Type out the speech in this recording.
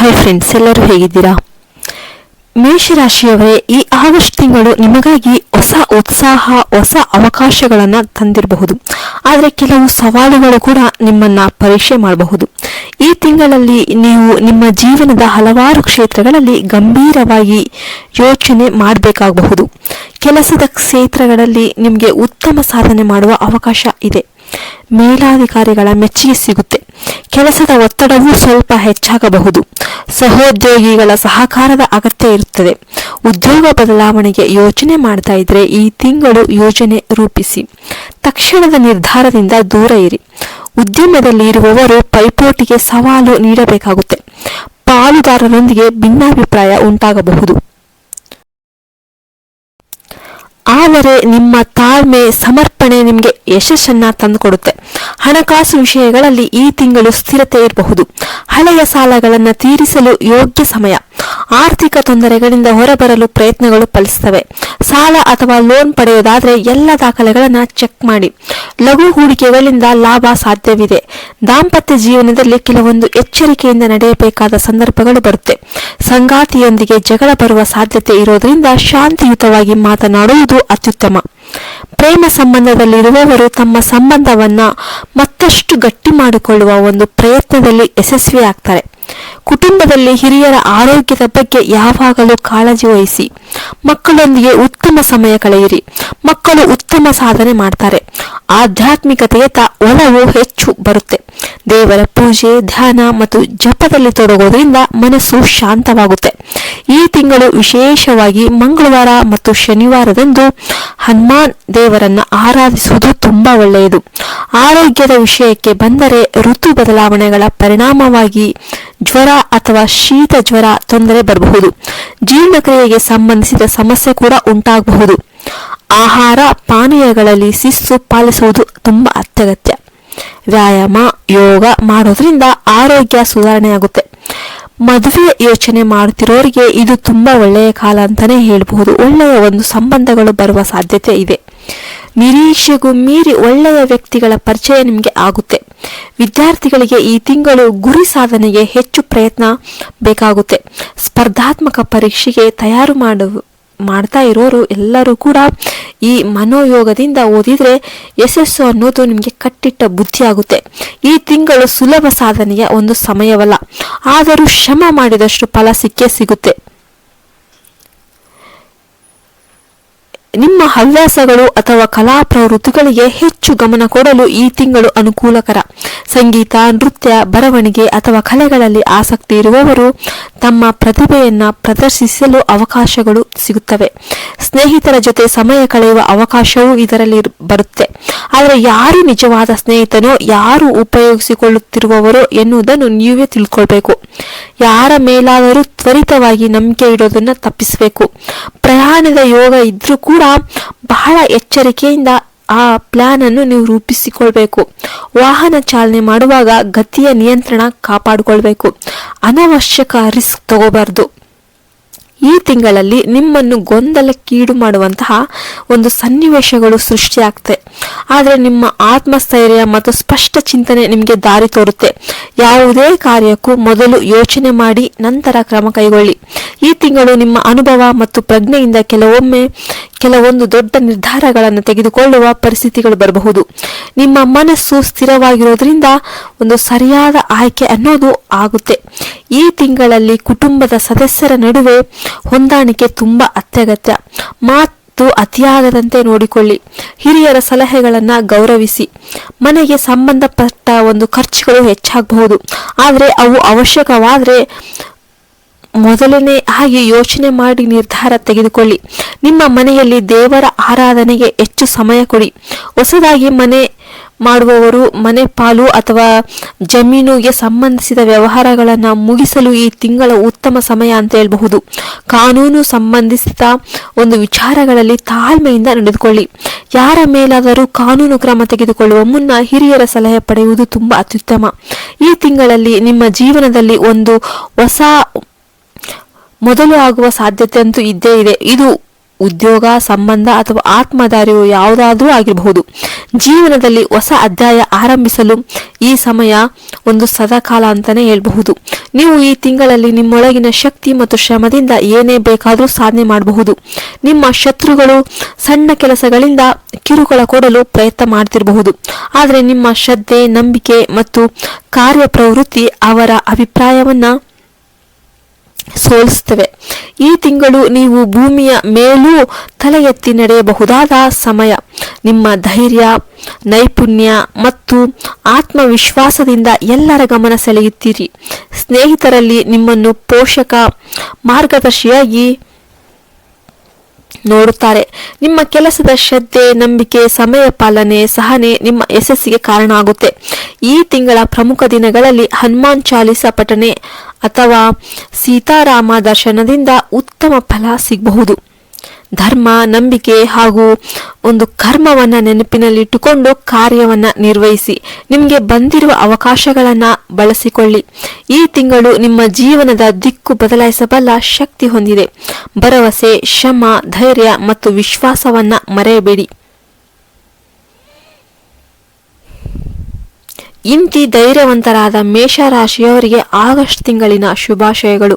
Hi friends, ಎಲ್ಲರೂ ಹೇಗಿದ್ದೀರಾ? ಮೇಷರಾಶಿಯವರೇ, ಈ ಆಗಸ್ಟ್ ತಿಂಗಳು ನಿಮಗಾಗಿ ಹೊಸ ಉತ್ಸಾಹ, ಹೊಸ ಅವಕಾಶಗಳನ್ನು ತಂದಿರಬಹುದು. ಆದರೆ ಕೆಲವು ಸವಾಲುಗಳು ಕೂಡ ನಿಮ್ಮನ್ನ ಪರೀಕ್ಷೆ ಮಾಡಬಹುದು. ಈ ತಿಂಗಳಲ್ಲಿ ನೀವು ನಿಮ್ಮ ಜೀವನದ ಹಲವಾರು ಕ್ಷೇತ್ರಗಳಲ್ಲಿ ಗಂಭೀರವಾಗಿ ಯೋಚನೆ ಮಾಡಬೇಕಾಗಬಹುದು. ಕೆಲಸದ ಕ್ಷೇತ್ರಗಳಲ್ಲಿ ನಿಮಗೆ ಉತ್ತಮ ಸಾಧನೆ ಮಾಡುವ ಅವಕಾಶ ಇದೆ. ಮೇಲಾಧಿಕಾರಿಗಳ ಮೆಚ್ಚುಗೆ ಸಿಗುತ್ತೆ. ಕೆಲಸದ ಒತ್ತಡವೂ ಸ್ವಲ್ಪ ಹೆಚ್ಚಾಗಬಹುದು. ಸಹೋದ್ಯೋಗಿಗಳ ಸಹಕಾರದ ಅಗತ್ಯ ಇರುತ್ತದೆ. ಉದ್ಯೋಗ ಬದಲಾವಣೆಗೆ ಯೋಚನೆ ಮಾಡ್ತಾ ಇದ್ರೆ ಈ ತಿಂಗಳು ಯೋಜನೆ ರೂಪಿಸಿ. ತಕ್ಷಣದ ನಿರ್ಧಾರದಿಂದ ದೂರ ಇರಿ. ಉದ್ಯಮದಲ್ಲಿ ಇರುವವರು ಪೈಪೋಟಿಗೆ ಸವಾಲು ನೀಡಬೇಕಾಗುತ್ತೆ. ಪಾಲುದಾರರೊಂದಿಗೆ ಭಿನ್ನಾಭಿಪ್ರಾಯ ಉಂಟಾಗಬಹುದು. ಆದರೆ ನಿಮ್ಮ ತಾಳ್ಮೆ, ಸಮರ್ಪಣೆ ನಿಮಗೆ ಯಶಸ್ಸನ್ನ ತಂದುಕೊಡುತ್ತೆ. ಹಣಕಾಸು ವಿಷಯಗಳಲ್ಲಿ ಈ ತಿಂಗಳು ಸ್ಥಿರತೆ ಇರಬಹುದು. ಹಳೆಯ ಸಾಲಗಳನ್ನು ತೀರಿಸಲು ಯೋಗ್ಯ ಸಮಯ. ಆರ್ಥಿಕ ತೊಂದರೆಗಳಿಂದ ಹೊರಬರಲು ಪ್ರಯತ್ನಗಳು ಫಲಿಸುತ್ತವೆ. ಸಾಲ ಅಥವಾ ಲೋನ್ ಪಡೆಯುವುದಾದರೆ ಎಲ್ಲ ದಾಖಲೆಗಳನ್ನು ಚೆಕ್ ಮಾಡಿ. ಲಘು ಹೂಡಿಕೆಗಳಿಂದ ಲಾಭ ಸಾಧ್ಯವಿದೆ. ದಾಂಪತ್ಯ ಜೀವನದಲ್ಲಿ ಕೆಲವೊಂದು ಎಚ್ಚರಿಕೆಯಿಂದ ನಡೆಯಬೇಕಾದ ಸಂದರ್ಭಗಳು ಬರುತ್ತೆ. ಸಂಗಾತಿಯೊಂದಿಗೆ ಜಗಳ ಬರುವ ಸಾಧ್ಯತೆ ಇರೋದ್ರಿಂದ ಶಾಂತಿಯುತವಾಗಿ ಮಾತನಾಡುವುದು ಅತ್ಯುತ್ತಮ. ಪ್ರೇಮ ಸಂಬಂಧದಲ್ಲಿರುವವರು ತಮ್ಮ ಸಂಬಂಧವನ್ನ ಮತ್ತಷ್ಟು ಗಟ್ಟಿ ಮಾಡಿಕೊಳ್ಳುವ ಒಂದು ಪ್ರಯತ್ನದಲ್ಲಿ ಯಶಸ್ವಿಯಾಗ್ತಾರೆ. ಕುಟುಂಬದಲ್ಲಿ ಹಿರಿಯರ ಆರೋಗ್ಯದ ಬಗ್ಗೆ ಯಾವಾಗಲೂ ಕಾಳಜಿ ವಹಿಸಿ. ಮಕ್ಕಳೊಂದಿಗೆ ಉತ್ತಮ ಸಮಯ ಕಳೆಯಿರಿ. ಮಕ್ಕಳು ಉತ್ತಮ ಸಾಧನೆ ಮಾಡ್ತಾರೆ. ಆಧ್ಯಾತ್ಮಿಕತೆಯತ್ತ ಒಲವು ಹೆಚ್ಚು ಬರುತ್ತೆ. ದೇವರ ಪೂಜೆ, ಧ್ಯಾನ ಮತ್ತು ಜಪದಲ್ಲಿ ತೊಡಗೋದ್ರಿಂದ ಮನಸ್ಸು ಶಾಂತವಾಗುತ್ತೆ. ಈ ತಿಂಗಳು ವಿಶೇಷವಾಗಿ ಮಂಗಳವಾರ ಮತ್ತು ಶನಿವಾರದಂದು ಹನುಮಾನ್ ದೇವರನ್ನ ಆರಾಧಿಸುವುದು ತುಂಬಾ ಒಳ್ಳೆಯದು. ಆರೋಗ್ಯದ ವಿಷಯಕ್ಕೆ ಬಂದರೆ ಋತು ಬದಲಾವಣೆಗಳ ಪರಿಣಾಮವಾಗಿ ಜ್ವರ ಅಥವಾ ಶೀತ ಜ್ವರ ತೊಂದರೆ ಬರಬಹುದು. ಜೀರ್ಣಕ್ರಿಯೆಗೆ ಸಂಬಂಧಿಸಿದ ಸಮಸ್ಯೆ ಕೂಡ ಉಂಟಾಗಬಹುದು. ಆಹಾರ ಪಾನೀಯಗಳಲ್ಲಿ ಶಿಸ್ತು ಪಾಲಿಸುವುದು ತುಂಬಾ ಅತ್ಯಗತ್ಯ. ವ್ಯಾಯಾಮ, ಯೋಗ ಮಾಡೋದ್ರಿಂದ ಆರೋಗ್ಯ ಸುಧಾರಣೆಯಾಗುತ್ತೆ. ಮದುವೆ ಯೋಚನೆ ಮಾಡುತ್ತಿರೋರಿಗೆ ಇದು ತುಂಬಾ ಒಳ್ಳೆಯ ಕಾಲ ಅಂತಾನೆ ಹೇಳಬಹುದು. ಒಳ್ಳೆಯ ಒಂದು ಸಂಬಂಧಗಳು ಬರುವ ಸಾಧ್ಯತೆ ಇದೆ. ನಿರೀಕ್ಷೆಗೂ ಮೀರಿ ಒಳ್ಳೆಯ ವ್ಯಕ್ತಿಗಳ ಪರಿಚಯ ನಿಮಗೆ ಆಗುತ್ತೆ. ವಿದ್ಯಾರ್ಥಿಗಳಿಗೆ ಈ ತಿಂಗಳು ಗುರಿ ಸಾಧನೆಗೆ ಹೆಚ್ಚು ಪ್ರಯತ್ನ ಬೇಕಾಗುತ್ತೆ. ಸ್ಪರ್ಧಾತ್ಮಕ ಪರೀಕ್ಷೆಗೆ ತಯಾರು ಮಾಡ್ತಾ ಇರೋರು ಎಲ್ಲರೂ ಕೂಡ ಈ ಮನೋಯೋಗದಿಂದ ಓದಿದ್ರೆ ಯಶಸ್ಸು ಅನ್ನೋದು ನಿಮಗೆ ಕಟ್ಟಿಟ್ಟ ಬುದ್ಧಿ ಆಗುತ್ತೆ. ಈ ತಿಂಗಳು ಸುಲಭ ಸಾಧನೆಯ ಒಂದು ಸಮಯವಲ್ಲ, ಆದರೂ ಶ್ರಮ ಮಾಡಿದಷ್ಟು ಫಲ ಸಿಕ್ಕೇ ಸಿಗುತ್ತೆ. ನಿಮ್ಮ ಹವ್ಯಾಸಗಳು ಅಥವಾ ಕಲಾ ಪ್ರವೃತ್ತಿಗಳಿಗೆ ಹೆಚ್ಚು ಗಮನ ಕೊಡಲು ಈ ತಿಂಗಳು ಅನುಕೂಲಕರ. ಸಂಗೀತ, ನೃತ್ಯ, ಬರವಣಿಗೆ ಅಥವಾ ಕಲೆಗಳಲ್ಲಿ ಆಸಕ್ತಿ ಇರುವವರು ತಮ್ಮ ಪ್ರತಿಭೆಯನ್ನ ಪ್ರದರ್ಶಿಸಲು ಅವಕಾಶಗಳು ಸಿಗುತ್ತವೆ. ಸ್ನೇಹಿತರ ಜೊತೆ ಸಮಯ ಕಳೆಯುವ ಅವಕಾಶವೂ ಇದರಲ್ಲಿ ಬರುತ್ತೆ. ಆದರೆ ಯಾರು ನಿಜವಾದ ಸ್ನೇಹಿತನೋ, ಯಾರು ಉಪಯೋಗಿಸಿಕೊಳ್ಳುತ್ತಿರುವವರೋ ಎನ್ನುವುದನ್ನು ನೀವೇ ತಿಳ್ಕೊಳ್ಬೇಕು. ಯಾರ ಮೇಲಾದರೂ ತ್ವರಿತವಾಗಿ ನಂಬಿಕೆ ಇಡೋದನ್ನ ತಪ್ಪಿಸಬೇಕು. ಪ್ರಯಾಣದ ಯೋಗ ಇದ್ರೂ ಕೂಡ ಬಹಳ ಎಚ್ಚರಿಕೆಯಿಂದ ಆ ಪ್ಲಾನ್ ಅನ್ನು ನೀವು ರೂಪಿಸಿಕೊಳ್ಬೇಕು. ವಾಹನ ಚಾಲನೆ ಮಾಡುವಾಗ ಗತಿಯ ನಿಯಂತ್ರಣ ಕಾಪಾಡಿಕೊಳ್ಬೇಕು. ಅನವಶ್ಯಕ ರಿಸ್ಕ್ ತಗೋಬಾರ್ದು. ಈ ತಿಂಗಳಲ್ಲಿ ನಿಮ್ಮನ್ನು ಗೊಂದಲಕ್ಕೀಡು ಮಾಡುವಂತಹ ಒಂದು ಸನ್ನಿವೇಶಗಳು ಸೃಷ್ಟಿಯಾಗ್ತದೆ. ಆದರೆ ನಿಮ್ಮ ಆತ್ಮಸ್ಥೈರ್ಯ ಮತ್ತು ಸ್ಪಷ್ಟ ಚಿಂತನೆ ನಿಮಗೆ ದಾರಿ ತೋರುತ್ತೆ. ಯಾವುದೇ ಕಾರ್ಯಕ್ಕೂ ಮೊದಲು ಯೋಚನೆ ಮಾಡಿ ನಂತರ ಕ್ರಮ ಕೈಗೊಳ್ಳಿ. ಈ ತಿಂಗಳು ನಿಮ್ಮ ಅನುಭವ ಮತ್ತು ಪ್ರಜ್ಞೆಯಿಂದ ಕೆಲವೊಂದು ದೊಡ್ಡ ನಿರ್ಧಾರಗಳನ್ನು ತೆಗೆದುಕೊಳ್ಳುವ ಪರಿಸ್ಥಿತಿಗಳು ಬರಬಹುದು. ನಿಮ್ಮ ಮನಸ್ಸು ಸ್ಥಿರವಾಗಿರೋದ್ರಿಂದ ಒಂದು ಸರಿಯಾದ ಆಯ್ಕೆ ಅನ್ನೋದು ಆಗುತ್ತೆ. ಈ ತಿಂಗಳಲ್ಲಿ ಕುಟುಂಬದ ಸದಸ್ಯರ ನಡುವೆ ಹೊಂದಾಣಿಕೆ ತುಂಬಾ ಅತ್ಯಗತ್ಯ. ಮಾತು ಅತಿಯಾಗದಂತೆ ನೋಡಿಕೊಳ್ಳಿ. ಹಿರಿಯರ ಸಲಹೆಗಳನ್ನ ಗೌರವಿಸಿ. ಮನೆಗೆ ಸಂಬಂಧಪಟ್ಟ ಒಂದು ಖರ್ಚುಗಳು ಹೆಚ್ಚಾಗಬಹುದು, ಆದರೆ ಅವು ಅವಶ್ಯಕವಾದರೆ ಮೊದಲನೇ ಹಾಗೆ ಯೋಚನೆ ಮಾಡಿ ನಿರ್ಧಾರ ತೆಗೆದುಕೊಳ್ಳಿ. ನಿಮ್ಮ ಮನೆಯಲ್ಲಿ ದೇವರ ಆರಾಧನೆಗೆ ಹೆಚ್ಚು ಸಮಯ ಕೊಡಿ. ಹೊಸದಾಗಿ ಮನೆ ಮಾಡುವವರು ಮನೆ ಪಾಲು ಅಥವಾ ಜಮೀನುಗೆ ಸಂಬಂಧಿಸಿದ ವ್ಯವಹಾರಗಳನ್ನು ಮುಗಿಸಲು ಈ ತಿಂಗಳ ಉತ್ತಮ ಸಮಯ ಅಂತ ಹೇಳಬಹುದು. ಕಾನೂನು ಸಂಬಂಧಿಸಿದ ಒಂದು ವಿಚಾರಗಳಲ್ಲಿ ತಾಳ್ಮೆಯಿಂದ ನಡೆದುಕೊಳ್ಳಿ. ಯಾರ ಮೇಲಾದರೂ ಕಾನೂನು ಕ್ರಮ ತೆಗೆದುಕೊಳ್ಳುವ ಮುನ್ನ ಹಿರಿಯರ ಸಲಹೆ ಪಡೆಯುವುದು ತುಂಬಾ ಅತ್ಯುತ್ತಮ. ಈ ತಿಂಗಳಲ್ಲಿ ನಿಮ್ಮ ಜೀವನದಲ್ಲಿ ಒಂದು ಹೊಸ ಮೊದಲು ಆಗುವ ಸಾಧ್ಯತೆ ಅಂತೂ ಇದ್ದೇ ಇದೆ. ಇದು ಉದ್ಯೋಗ, ಸಂಬಂಧ ಅಥವಾ ಆತ್ಮದ ಅರಿವು ಯಾವುದಾದ್ರೂ ಆಗಿರಬಹುದು. ಜೀವನದಲ್ಲಿ ಹೊಸ ಅಧ್ಯಾಯ ಆರಂಭಿಸಲು ಈ ಸಮಯ ಒಂದು ಸದಾಕಾಲ ಅಂತಾನೆ ಹೇಳ್ಬಹುದು. ನೀವು ಈ ತಿಂಗಳಲ್ಲಿ ನಿಮ್ಮೊಳಗಿನ ಶಕ್ತಿ ಮತ್ತು ಶ್ರಮದಿಂದ ಏನೇ ಬೇಕಾದರೂ ಸಾಧನೆ ಮಾಡಬಹುದು. ನಿಮ್ಮ ಶತ್ರುಗಳು ಸಣ್ಣ ಕೆಲಸಗಳಿಂದ ಕಿರುಕುಳ ಕೊಡಲು ಪ್ರಯತ್ನ ಮಾಡ್ತಿರಬಹುದು, ಆದರೆ ನಿಮ್ಮ ಶ್ರದ್ಧೆ, ನಂಬಿಕೆ ಮತ್ತು ಕಾರ್ಯಪ್ರವೃತ್ತಿ ಅವರ ಅಭಿಪ್ರಾಯವನ್ನ ಸೋಲಿಸುತ್ತವೆ. ಈ ತಿಂಗಳು ನೀವು ಭೂಮಿಯ ಮೇಲೂ ತಲೆ ಎತ್ತಿ ನಡೆಯಬಹುದಾದ ಸಮಯ. ನಿಮ್ಮ ಧೈರ್ಯ, ನೈಪುಣ್ಯ ಮತ್ತು ಆತ್ಮವಿಶ್ವಾಸದಿಂದ ಎಲ್ಲರ ಗಮನ ಸೆಳೆಯುತ್ತೀರಿ. ಸ್ನೇಹಿತರಲ್ಲಿ ನಿಮ್ಮನ್ನು ಪೋಷಕ, ಮಾರ್ಗದರ್ಶಿಯಾಗಿ ನೋಡುತ್ತಾರೆ. ನಿಮ್ಮ ಕೆಲಸದ ಶ್ರದ್ಧೆ, ನಂಬಿಕೆ, ಸಮಯ ಪಾಲನೆ, ಸಹನೆ ನಿಮ್ಮ ಯಶಸ್ಸಿಗೆ ಕಾರಣ ಆಗುತ್ತೆ. ಈ ತಿಂಗಳ ಪ್ರಮುಖ ದಿನಗಳಲ್ಲಿ ಹನುಮಾನ್ ಚಾಲಿಸ ಪಠನೆ ಅಥವಾ ಸೀತಾರಾಮ ದರ್ಶನದಿಂದ ಉತ್ತಮ ಫಲ ಸಿಗಬಹುದು. ಧರ್ಮ, ನಂಬಿಕೆ ಹಾಗೂ ಒಂದು ಕರ್ಮವನ್ನ ನೆನಪಿನಲ್ಲಿಟ್ಟುಕೊಂಡು ಕಾರ್ಯವನ್ನ ನಿರ್ವಹಿಸಿ. ನಿಮಗೆ ಬಂದಿರುವ ಅವಕಾಶಗಳನ್ನ ಬಳಸಿಕೊಳ್ಳಿ. ಈ ತಿಂಗಳು ನಿಮ್ಮ ಜೀವನದ ದಿಕ್ಕು ಬದಲಾಯಿಸಬಲ್ಲ ಶಕ್ತಿ ಹೊಂದಿದೆ. ಭರವಸೆ, ಶ್ರಮ, ಧೈರ್ಯ ಮತ್ತು ವಿಶ್ವಾಸವನ್ನ ಮರೆಯಬೇಡಿ. ಇಂತಿ ಧೈರ್ಯವಂತರಾದ ಮೇಷರಾಶಿಯವರಿಗೆ ಆಗಸ್ಟ್ ತಿಂಗಳಿನ ಶುಭಾಶಯಗಳು.